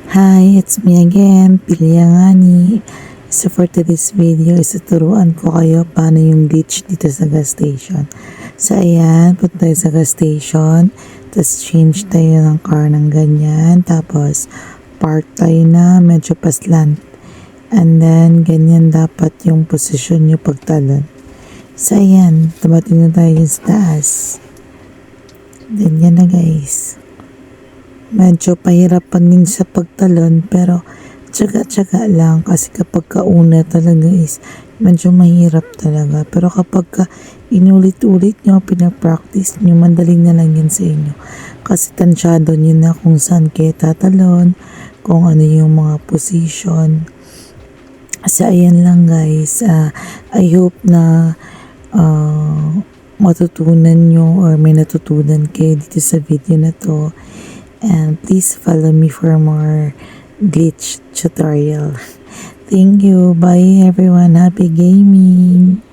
Hi, it's me again, Piliangani. So for today's video, ituturuan ko kayo paano yung glitch dito sa gas station. So ayan, punta tayo sa gas station. Tapos change tayo ng car ng ganyan. Tapos park tayo na medyo paslant. And then ganyan dapat yung posisyon nyo pagtalon. So ayan, tumating na tayo sa taas. Ganyan na guys. Medyo pahirapan din sa pagtalon pero tsaga-tsaga lang kasi kapag kauna talaga is medyo mahirap talaga. Pero kapag inulit-ulit nyo, pinapractice nyo, mandaling na lang yan sa inyo. Kasi tansyado nyo na kung saan kayo tatalon, kung ano yung mga position. So ayan lang guys, I hope na matutunan nyo or may natutunan kayo dito sa video na to. And please follow me for more glitch tutorial. Thank you. Bye everyone. Happy gaming.